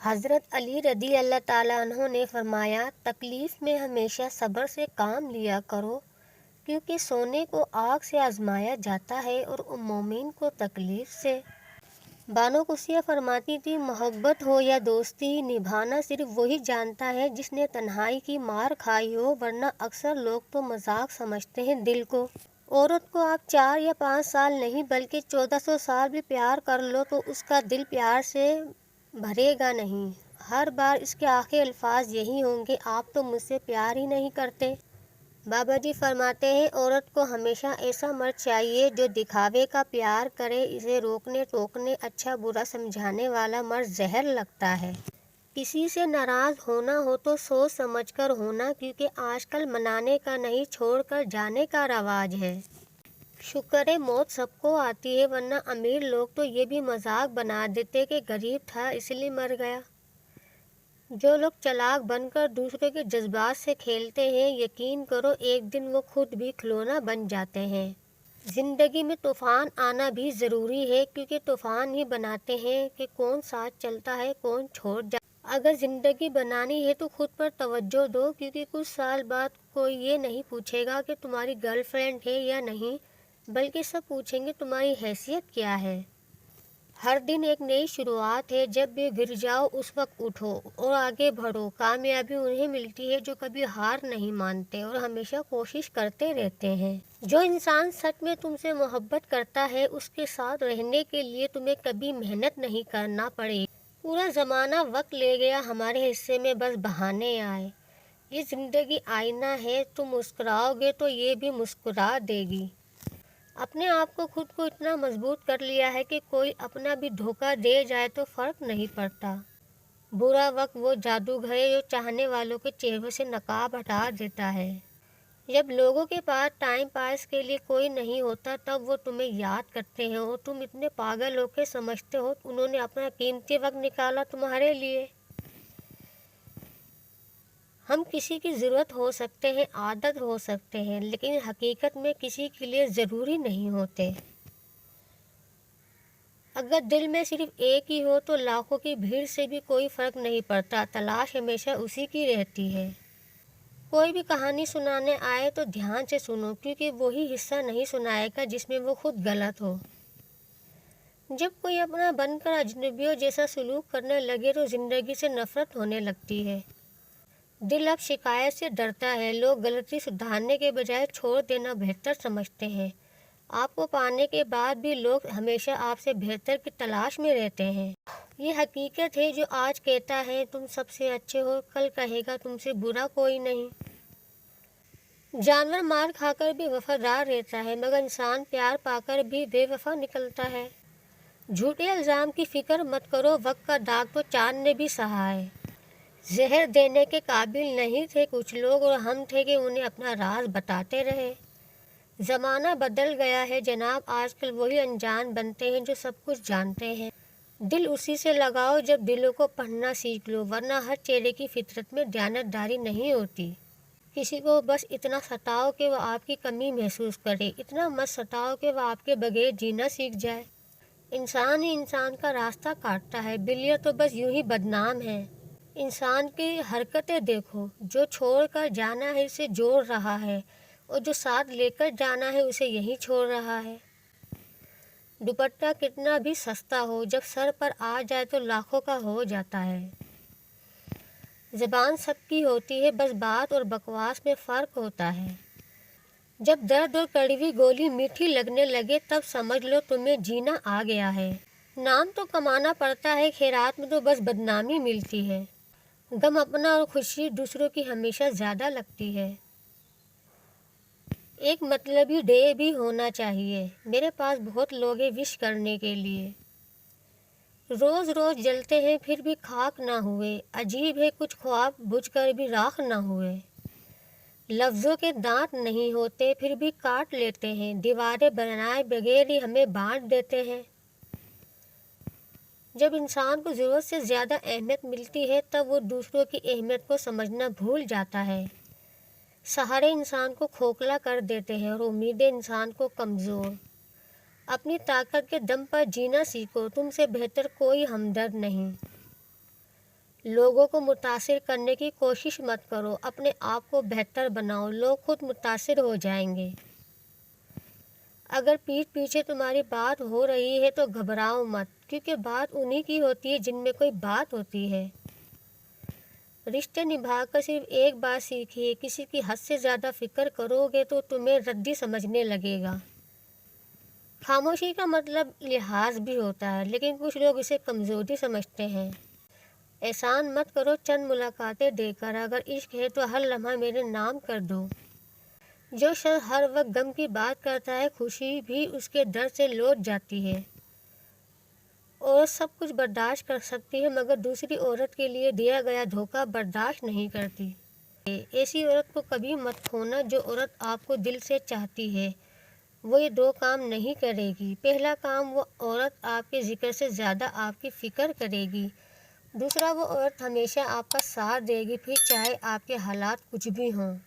حضرت علی رضی اللہ تعالیٰ عنہ نے فرمایا، تکلیف میں ہمیشہ صبر سے کام لیا کرو، کیونکہ سونے کو آگ سے آزمایا جاتا ہے اور مومن کو تکلیف سے۔ بانو قدسیہ فرماتی تھی، محبت ہو یا دوستی نبھانا صرف وہی جانتا ہے جس نے تنہائی کی مار کھائی ہو، ورنہ اکثر لوگ تو مذاق سمجھتے ہیں دل کو۔ عورت کو آپ 4 یا 5 سال نہیں بلکہ 1400 سال بھی پیار کر لو تو اس کا دل پیار سے بھرے گا نہیں۔ ہر بار اس کے آخری الفاظ یہی ہوں گے، آپ تو مجھ سے پیار ہی نہیں کرتے۔ بابا جی فرماتے ہیں، عورت کو ہمیشہ ایسا مرد چاہیے جو دکھاوے کا پیار کرے، اسے روکنے ٹوکنے اچھا برا سمجھانے والا مرد زہر لگتا ہے۔ کسی سے ناراض ہونا ہو تو سوچ سمجھ کر ہونا، کیونکہ آج کل منانے کا نہیں چھوڑ کر جانے کا رواج ہے۔ شکر ہے موت سب کو آتی ہے، ورنہ امیر لوگ تو یہ بھی مذاق بنا دیتے کہ غریب تھا اس لیے مر گیا۔ جو لوگ چالاک بن کر دوسروں کے جذبات سے کھیلتے ہیں، یقین کرو ایک دن وہ خود بھی کھلونا بن جاتے ہیں۔ زندگی میں طوفان آنا بھی ضروری ہے، کیونکہ طوفان ہی بناتے ہیں کہ کون ساتھ چلتا ہے کون چھوڑ جاتا ہے۔ اگر زندگی بنانی ہے تو خود پر توجہ دو، کیونکہ کچھ سال بعد کوئی یہ نہیں پوچھے گا کہ تمہاری گرل فرینڈ ہے یا نہیں، بلکہ سب پوچھیں گے تمہاری حیثیت کیا ہے۔ ہر دن ایک نئی شروعات ہے، جب بھی گر جاؤ اس وقت اٹھو اور آگے بڑھو۔ کامیابی انہیں ملتی ہے جو کبھی ہار نہیں مانتے اور ہمیشہ کوشش کرتے رہتے ہیں۔ جو انسان سچ میں تم سے محبت کرتا ہے، اس کے ساتھ رہنے کے لیے تمہیں کبھی محنت نہیں کرنا پڑے گی۔ پورا زمانہ وقت لے گیا، ہمارے حصے میں بس بہانے آئے۔ یہ زندگی آئینہ ہے، تم مسکراؤ گے تو یہ بھی مسکرا دے گی۔ اپنے آپ کو خود کو اتنا مضبوط کر لیا ہے کہ کوئی اپنا بھی دھوکہ دے جائے تو فرق نہیں پڑتا۔ برا وقت وہ جادوگر ہے جو چاہنے والوں کے چہروں سے نقاب ہٹا دیتا ہے۔ جب لوگوں کے پاس ٹائم پاس کے لیے کوئی نہیں ہوتا تب وہ تمہیں یاد کرتے ہیں اور تم اتنے پاگل ہو کے سمجھتے ہو انہوں نے اپنا قیمتی وقت نکالا تمہارے لیے۔ ہم کسی کی ضرورت ہو سکتے ہیں، عادت ہو سکتے ہیں، لیکن حقیقت میں کسی کے لیے ضروری نہیں ہوتے۔ اگر دل میں صرف ایک ہی ہو تو لاکھوں کی بھیڑ سے بھی کوئی فرق نہیں پڑتا، تلاش ہمیشہ اسی کی رہتی ہے۔ کوئی بھی کہانی سنانے آئے تو دھیان سے سنو، کیونکہ وہی حصہ نہیں سنائے گا جس میں وہ خود غلط ہو۔ جب کوئی اپنا بن کر اجنبیوں جیسا سلوک کرنے لگے تو زندگی سے نفرت ہونے لگتی ہے۔ دل اب شکایت سے ڈرتا ہے، لوگ غلطی سدھارنے کے بجائے چھوڑ دینا بہتر سمجھتے ہیں۔ آپ کو پانے کے بعد بھی لوگ ہمیشہ آپ سے بہتر کی تلاش میں رہتے ہیں۔ یہ حقیقت ہے، جو آج کہتا ہے تم سب سے اچھے ہو، کل کہے گا تم سے برا کوئی نہیں۔ جانور مار کھا کر بھی وفادار رہتا ہے، مگر انسان پیار پا کر بھی بے وفا نکلتا ہے۔ جھوٹے الزام کی فکر مت کرو، وقت کا داغ تو چاند نے بھی سہا ہے۔ زہر دینے کے قابل نہیں تھے کچھ لوگ اور ہم تھے کہ انہیں اپنا راز بتاتے رہے۔ زمانہ بدل گیا ہے جناب، آج کل وہی انجان بنتے ہیں جو سب کچھ جانتے ہیں۔ دل اسی سے لگاؤ جب دلوں کو پڑھنا سیکھ لو، ورنہ ہر چہرے کی فطرت میں دیانتداری نہیں ہوتی۔ کسی کو بس اتنا ستاؤ کہ وہ آپ کی کمی محسوس کرے، اتنا مت ستاؤ کہ وہ آپ کے بغیر جینا سیکھ جائے۔ انسان ہی انسان کا راستہ کاٹتا ہے، بلیاں تو بس یوں ہی بدنام ہیں۔ انسان کی حرکتیں دیکھو، جو چھوڑ کر جانا ہے اسے جوڑ رہا ہے اور جو ساتھ لے کر جانا ہے اسے یہیں چھوڑ رہا ہے۔ دوپٹہ کتنا بھی سستا ہو، جب سر پر آ جائے تو لاکھوں کا ہو جاتا ہے۔ زبان سب کی ہوتی ہے، بس بات اور بکواس میں فرق ہوتا ہے۔ جب درد اور کڑوی گولی میٹھی لگنے لگے تب سمجھ لو تمہیں جینا آ گیا ہے۔ نام تو کمانا پڑتا ہے، خیرات میں تو بس بدنامی ملتی ہے۔ غم اپنا اور خوشی دوسروں کی ہمیشہ زیادہ لگتی ہے۔ ایک مطلبی ڈے بھی ہونا چاہیے، میرے پاس بہت لوگ ہیں وش کرنے کے لیے۔ روز روز جلتے ہیں پھر بھی خاک نہ ہوئے، عجیب ہے کچھ خواب بجھ کر بھی راکھ نہ ہوئے۔ لفظوں کے دانت نہیں ہوتے پھر بھی کاٹ لیتے ہیں، دیواریں بنائے بغیر ہی ہمیں بانٹ دیتے ہیں۔ جب انسان کو ضرورت سے زیادہ اہمیت ملتی ہے تب وہ دوسروں کی اہمیت کو سمجھنا بھول جاتا ہے۔ سہارے انسان کو کھوکھلا کر دیتے ہیں اور امیدیں انسان کو کمزور۔ اپنی طاقت کے دم پر جینا سیکھو، تم سے بہتر کوئی ہمدرد نہیں۔ لوگوں کو متاثر کرنے کی کوشش مت کرو، اپنے آپ کو بہتر بناؤ، لوگ خود متاثر ہو جائیں گے۔ اگر پیٹھ پیچھے تمہاری بات ہو رہی ہے تو گھبراؤ مت، کیونکہ بات انہی کی ہوتی ہے جن میں کوئی بات ہوتی ہے۔ رشتے نبھا کر صرف ایک بات سیکھیے، کسی کی حد سے زیادہ فکر کرو گے تو تمہیں ردی سمجھنے لگے گا۔ خاموشی کا مطلب لحاظ بھی ہوتا ہے، لیکن کچھ لوگ اسے کمزوری سمجھتے ہیں۔ احسان مت کرو چند ملاقاتیں دے کر، اگر عشق ہے تو ہر لمحہ میرے نام کر دو۔ جو شخص ہر وقت غم کی بات کرتا ہے، خوشی بھی اس کے در سے لوٹ جاتی ہے۔ عورت سب کچھ برداشت کر سکتی ہے مگر دوسری عورت کے لیے دیا گیا دھوکہ برداشت نہیں کرتی۔ ایسی عورت کو کبھی مت کھونا جو عورت آپ کو دل سے چاہتی ہے۔ وہ یہ دو کام نہیں کرے گی۔ پہلا کام، وہ عورت آپ کے ذکر سے زیادہ آپ کی فکر کرے گی۔ دوسرا، وہ عورت ہمیشہ آپ کا ساتھ دے گی، پھر چاہے آپ کے حالات کچھ بھی ہوں۔